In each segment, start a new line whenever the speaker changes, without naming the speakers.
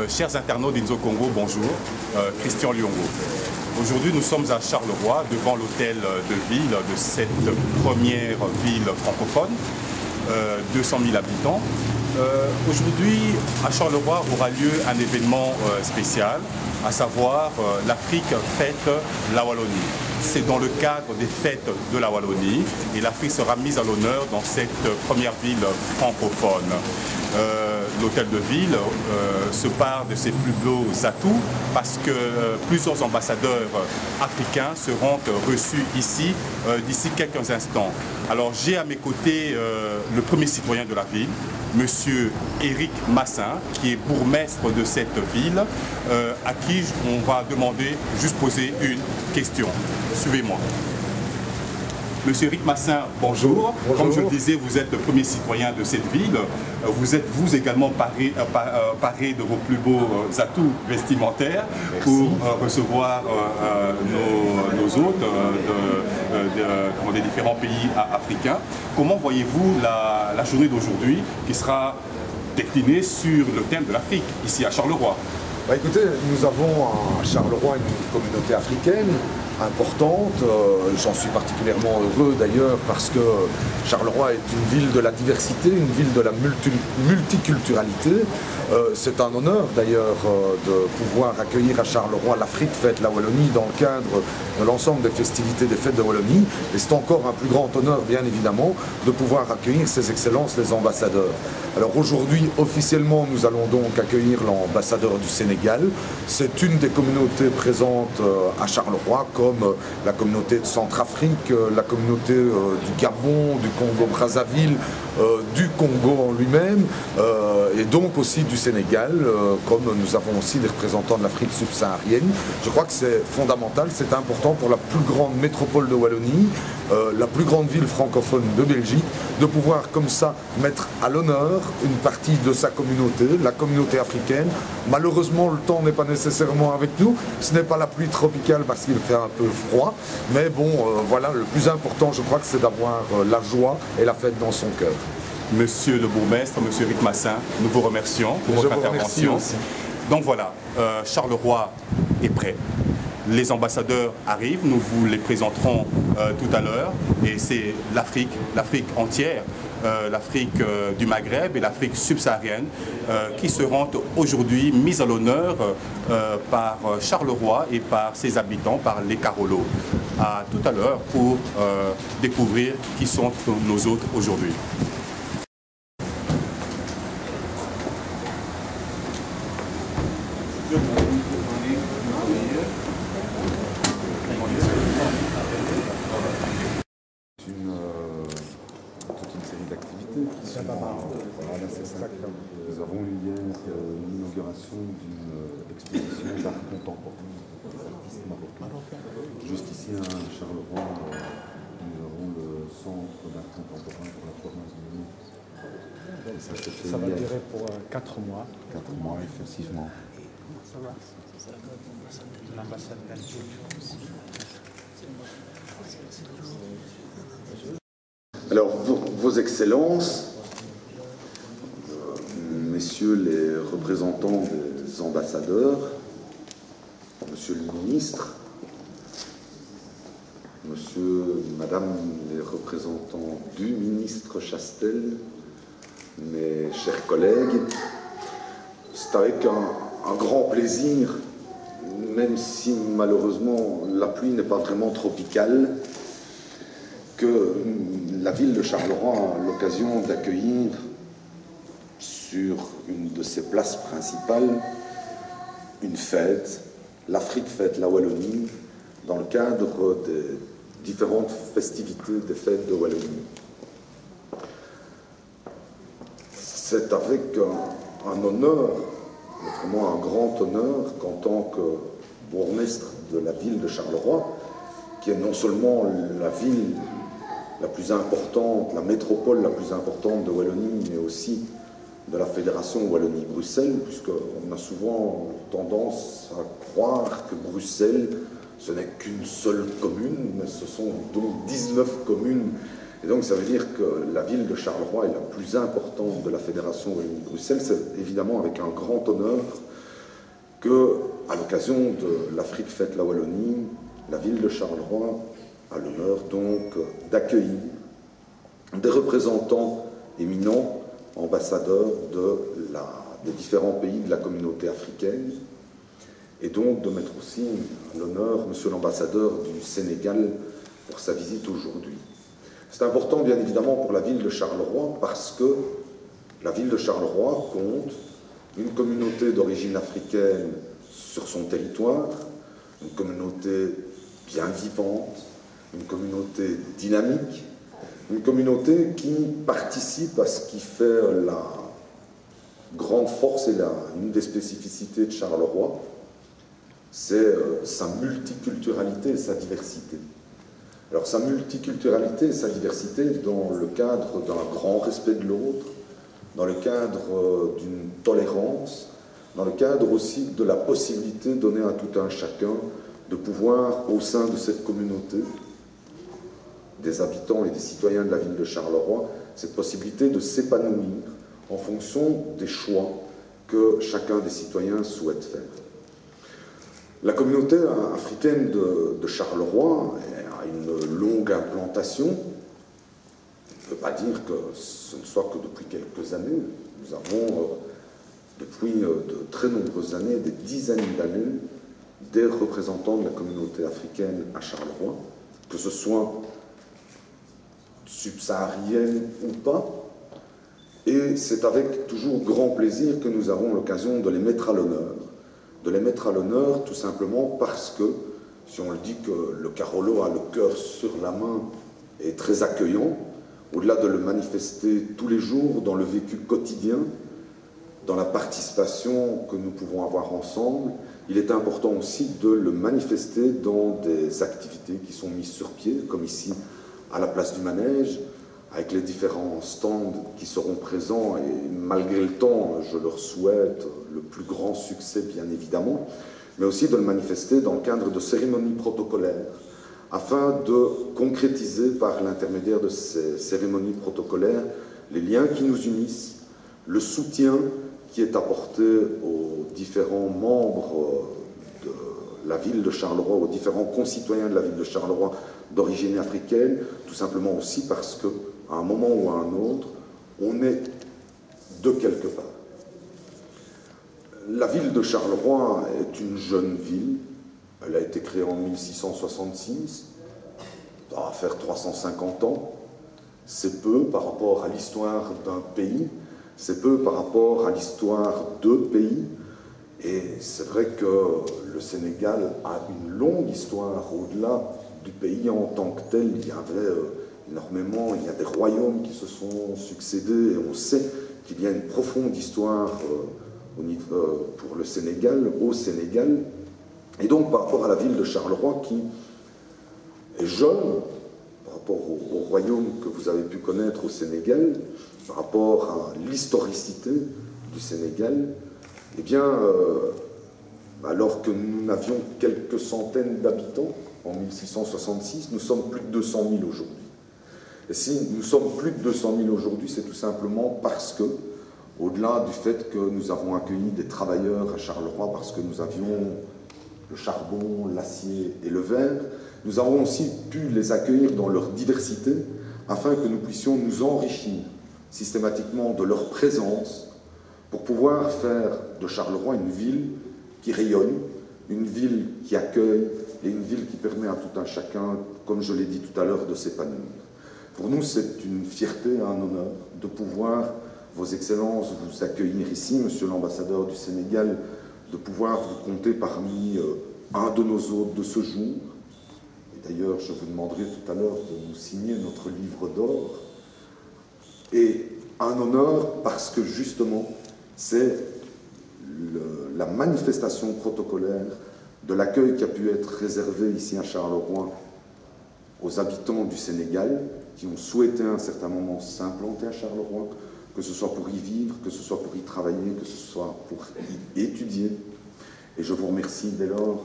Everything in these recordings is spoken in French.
Chers internautes d'Inzo Congo, bonjour. Christian Lyongo. Aujourd'hui, nous sommes à Charleroi, devant l'hôtel de ville de cette première ville francophone, 200 000 habitants. Aujourd'hui, à Charleroi aura lieu un événement spécial, à savoir l'Afrique fête la Wallonie. C'est dans le cadre des fêtes de la Wallonie et l'Afrique sera mise à l'honneur dans cette première ville francophone. L'hôtel de ville se part de ses plus beaux atouts parce que plusieurs ambassadeurs africains seront reçus ici d'ici quelques instants. Alors j'ai à mes côtés le premier citoyen de la ville, Monsieur Éric Massin, qui est bourgmestre de cette ville, à qui on va demander, juste poser une question. Suivez-moi. Monsieur Éric Massin, bonjour.
Bonjour.
Comme je le disais, vous êtes le premier citoyen de cette ville. Vous êtes vous également paré de vos plus beaux atouts vestimentaires. Merci. Pour recevoir nos hôtes des différents pays africains. Comment voyez-vous la journée d'aujourd'hui qui sera déclinée sur le thème de l'Afrique, ici à Charleroi?
Écoutez, nous avons à Charleroi une communauté africaine importante. J'en suis particulièrement heureux d'ailleurs parce que Charleroi est une ville de la diversité, une ville de la multiculturalité. C'est un honneur d'ailleurs de pouvoir accueillir à Charleroi l'Afrique fête la Wallonie dans le cadre de l'ensemble des festivités des fêtes de Wallonie. Et c'est encore un plus grand honneur bien évidemment de pouvoir accueillir Ses Excellences les ambassadeurs. Alors aujourd'hui officiellement nous allons donc accueillir l'ambassadeur du Sénégal. C'est une des communautés présentes à Charleroi comme la communauté de Centrafrique, la communauté du Gabon, du Congo-Brazzaville, du Congo en lui-même et donc aussi du Sénégal, comme nous avons aussi des représentants de l'Afrique subsaharienne. Je crois que c'est fondamental, c'est important pour la plus grande métropole de Wallonie, la plus grande ville francophone de Belgique, de pouvoir comme ça mettre à l'honneur une partie de sa communauté, la communauté africaine. Malheureusement, le temps n'est pas nécessairement avec nous, ce n'est pas la pluie tropicale parce qu'il fait un peu froid, mais bon, voilà, le plus important, je crois que c'est d'avoir la joie et la fête dans son cœur.
Monsieur le bourgmestre, monsieur Éric Massin, nous vous remercions pour votre intervention. Donc voilà, Charleroi est prêt. Les ambassadeurs arrivent, nous vous les présenterons tout à l'heure. Et c'est l'Afrique entière, l'Afrique du Maghreb et l'Afrique subsaharienne qui seront aujourd'hui mises à l'honneur par Charleroi et par ses habitants, par les Carolos. À tout à l'heure pour découvrir qui sont nos hôtes aujourd'hui.
Toute une série d'activités qui sont voilà, c'est ça. Nous avons eu hier l'inauguration d'une exposition d'art contemporain des artistes marocains. Juste ici à Charleroi, nous avons le centre d'art contemporain pour la province de Lyon.
Ça va durer pour 4 mois.
4 mois, effectivement.
Ça va. L'ambassade belgique aussi.
Alors, vos Excellences, messieurs les représentants des ambassadeurs, monsieur le ministre, madame les représentants du ministre Chastel, mes chers collègues, c'est avec un grand plaisir, même si malheureusement la pluie n'est pas vraiment tropicale, que la ville de Charleroi a l'occasion d'accueillir sur une de ses places principales une fête, l'Afrique fête la Wallonie, dans le cadre des différentes festivités des fêtes de Wallonie. C'est avec un honneur, vraiment un grand honneur, qu'en tant que bourgmestre de la ville de Charleroi, qui est non seulement la ville la plus importante, la métropole la plus importante de Wallonie, mais aussi de la Fédération Wallonie-Bruxelles, puisqu'on a souvent tendance à croire que Bruxelles, ce n'est qu'une seule commune, mais ce sont donc 19 communes. Et donc ça veut dire que la ville de Charleroi est la plus importante de la Fédération Wallonie-Bruxelles. C'est évidemment avec un grand honneur qu'à l'occasion de l'Afrique fête la Wallonie, la ville de Charleroi a l'honneur donc d'accueillir des représentants éminents, ambassadeurs des différents pays de la communauté africaine, et donc de mettre aussi à l'honneur monsieur l'ambassadeur du Sénégal pour sa visite aujourd'hui. C'est important bien évidemment pour la ville de Charleroi parce que la ville de Charleroi compte une communauté d'origine africaine sur son territoire, une communauté bien vivante, une communauté dynamique, une communauté qui participe à ce qui fait la grande force et une des spécificités de Charleroi, c'est sa multiculturalité et sa diversité. Alors sa multiculturalité et sa diversité dans le cadre d'un grand respect de l'autre, dans le cadre d'une tolérance, dans le cadre aussi de la possibilité donnée à tout un chacun de pouvoir, au sein de cette communauté, des habitants et des citoyens de la ville de Charleroi, cette possibilité de s'épanouir en fonction des choix que chacun des citoyens souhaite faire. La communauté africaine de Charleroi a une longue implantation. On ne peut pas dire que ce ne soit que depuis quelques années. Nous avons, depuis de très nombreuses années, des dizaines d'années, des représentants de la communauté africaine à Charleroi, que ce soit subsaharienne ou pas. Et c'est avec toujours grand plaisir que nous avons l'occasion de les mettre à l'honneur. De les mettre à l'honneur tout simplement parce que, si on le dit que le Carolo a le cœur sur la main et très accueillant, au-delà de le manifester tous les jours dans le vécu quotidien, dans la participation que nous pouvons avoir ensemble, il est important aussi de le manifester dans des activités qui sont mises sur pied, comme ici à la place du Manège, avec les différents stands qui seront présents, et malgré le temps, je leur souhaite le plus grand succès, bien évidemment, mais aussi de le manifester dans le cadre de cérémonies protocolaires, afin de concrétiser par l'intermédiaire de ces cérémonies protocolaires les liens qui nous unissent, le soutien qui est apporté aux différents membres de la ville de Charleroi, aux différents concitoyens de la ville de Charleroi d'origine africaine, tout simplement aussi parce que à un moment ou à un autre, on est de quelque part. La ville de Charleroi est une jeune ville. Elle a été créée en 1666. Ça va faire 350 ans. C'est peu par rapport à l'histoire d'un pays. C'est peu par rapport à l'histoire de pays. Et c'est vrai que le Sénégal a une longue histoire au-delà du pays en tant que tel. Il y avait énormément, il y a des royaumes qui se sont succédés et on sait qu'il y a une profonde histoire pour le Sénégal, au Sénégal. Et donc par rapport à la ville de Charleroi qui est jeune, par rapport au royaume que vous avez pu connaître au Sénégal, par rapport à l'historicité du Sénégal, eh bien, alors que nous n'avions quelques centaines d'habitants en 1666, nous sommes plus de 200 000 aujourd'hui. Et si nous sommes plus de 200 000 aujourd'hui, c'est tout simplement parce que, au-delà du fait que nous avons accueilli des travailleurs à Charleroi, parce que nous avions le charbon, l'acier et le verre, nous avons aussi pu les accueillir dans leur diversité, afin que nous puissions nous enrichir systématiquement de leur présence, pour pouvoir faire de Charleroi une ville qui rayonne, une ville qui accueille, et une ville qui permet à tout un chacun, comme je l'ai dit tout à l'heure, de s'épanouir. Pour nous, c'est une fierté et un honneur de pouvoir, Vos Excellences, vous accueillir ici, Monsieur l'ambassadeur du Sénégal, de pouvoir vous compter parmi un de nos hôtes de ce jour. Et d'ailleurs, je vous demanderai tout à l'heure de nous signer notre livre d'or. Et un honneur parce que justement, c'est la manifestation protocolaire de l'accueil qui a pu être réservé ici à Charleroi aux habitants du Sénégal qui ont souhaité à un certain moment s'implanter à Charleroi, que ce soit pour y vivre, que ce soit pour y travailler, que ce soit pour y étudier. Et je vous remercie dès lors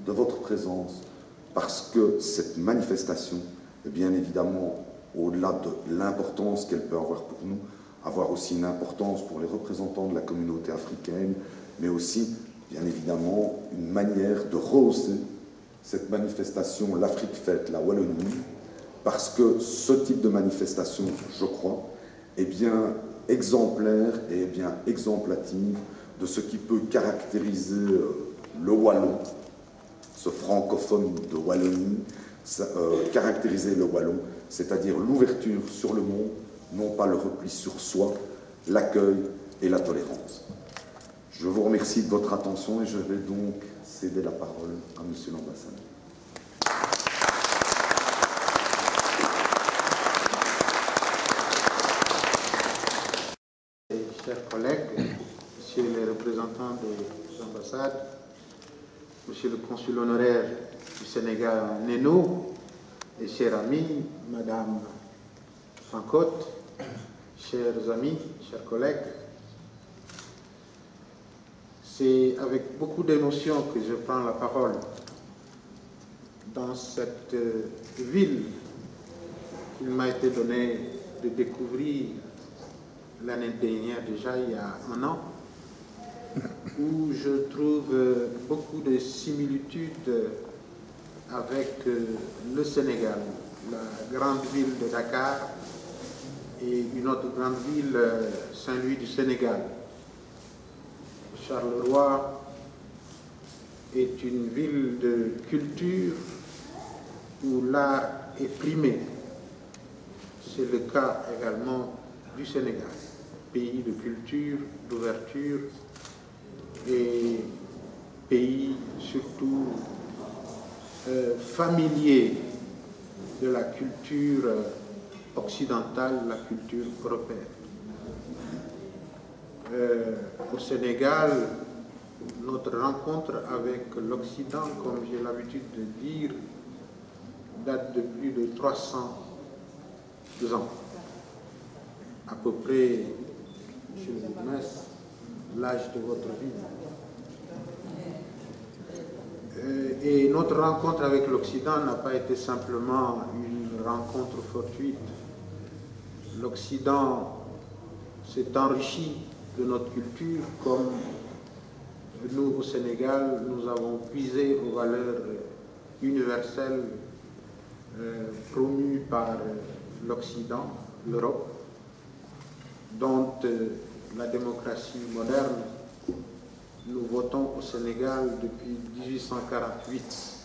de votre présence, parce que cette manifestation est bien évidemment, au-delà de l'importance qu'elle peut avoir pour nous, avoir aussi une importance pour les représentants de la communauté africaine, mais aussi bien évidemment une manière de rehausser cette manifestation l'Afrique fête la Wallonie, parce que ce type de manifestation, je crois, est bien exemplaire et bien exemplative de ce qui peut caractériser le Wallon, ce francophone de Wallonie, caractériser le Wallon, c'est-à-dire l'ouverture sur le monde, non pas le repli sur soi, l'accueil et la tolérance. Je vous remercie de votre attention et je vais donc céder la parole à Monsieur l'ambassadeur.
Chers collègues, Messieurs les représentants des ambassades, Monsieur le consul honoraire du Sénégal à Néno, et chers amis, Madame Fancotte, chers amis, chers collègues, c'est avec beaucoup d'émotion que je prends la parole dans cette ville qu'il m'a été donné de découvrir l'année dernière, déjà il y a un an, où je trouve beaucoup de similitudes avec le Sénégal, la grande ville de Dakar et une autre grande ville, Saint-Louis du Sénégal. Charleroi est une ville de culture où l'art est primé. C'est le cas également du Sénégal, pays de culture, d'ouverture et pays surtout familier de la culture occidentale, la culture européenne. Au Sénégal, notre rencontre avec l'Occident, comme j'ai l'habitude de dire, date de plus de 300 ans. À peu près, monsieur le bourgmestre, l'âge de votre vie. Et notre rencontre avec l'Occident n'a pas été simplement une rencontre fortuite. L'Occident s'est enrichi de notre culture, comme nous au Sénégal, nous avons puisé aux valeurs universelles promues par l'Occident, l'Europe, dont la démocratie moderne, nous votons au Sénégal depuis 1848.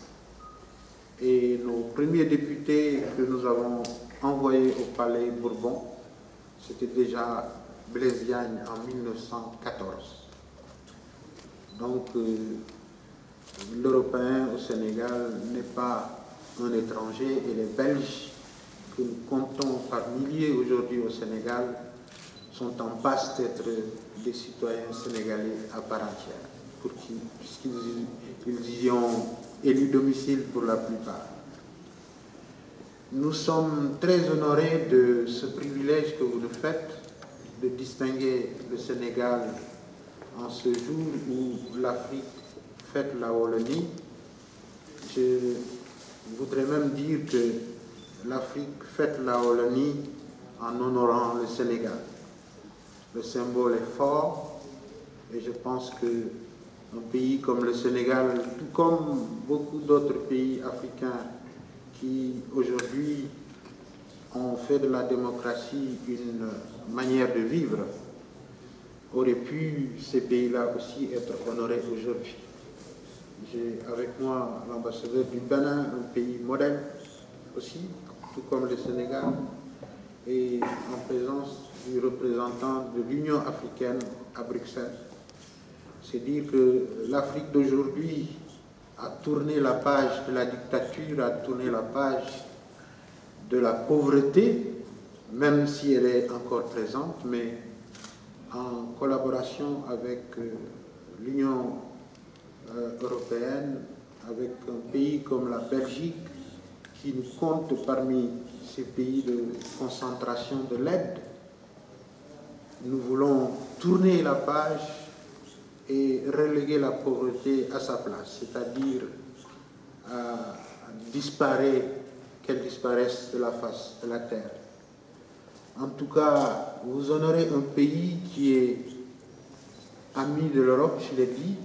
Et nos premiers députés que nous avons envoyés au Palais Bourbon, c'était déjà Blaise Diagne en 1914. Donc, l'Européen au Sénégal n'est pas un étranger, et les Belges que nous comptons par milliers aujourd'hui au Sénégal sont en passe d'être des citoyens sénégalais à part entière, puisqu'ils y ont élu domicile pour la plupart. Nous sommes très honorés de ce privilège que vous nous faites de distinguer le Sénégal en ce jour où l'Afrique fête la Wallonie. Je voudrais même dire que l'Afrique fête la Wallonie en honorant le Sénégal. Le symbole est fort et je pense qu'un pays comme le Sénégal, tout comme beaucoup d'autres pays africains qui aujourd'hui ont fait de la démocratie une manière de vivre, auraient pu, ces pays-là aussi, être honorés aujourd'hui. J'ai avec moi l'ambassadeur du Bénin, un pays modèle aussi, tout comme le Sénégal, et en présence du représentant de l'Union africaine à Bruxelles. C'est dire que l'Afrique d'aujourd'hui a tourné la page de la dictature, a tourné la page de la pauvreté, même si elle est encore présente, mais en collaboration avec l'Union européenne, avec un pays comme la Belgique, qui nous compte parmi ces pays de concentration de l'aide. Nous voulons tourner la page et reléguer la pauvreté à sa place, c'est-à-dire qu'elle disparaisse de la face de la terre. En tout cas, vous honorez un pays qui est ami de l'Europe, je l'ai dit,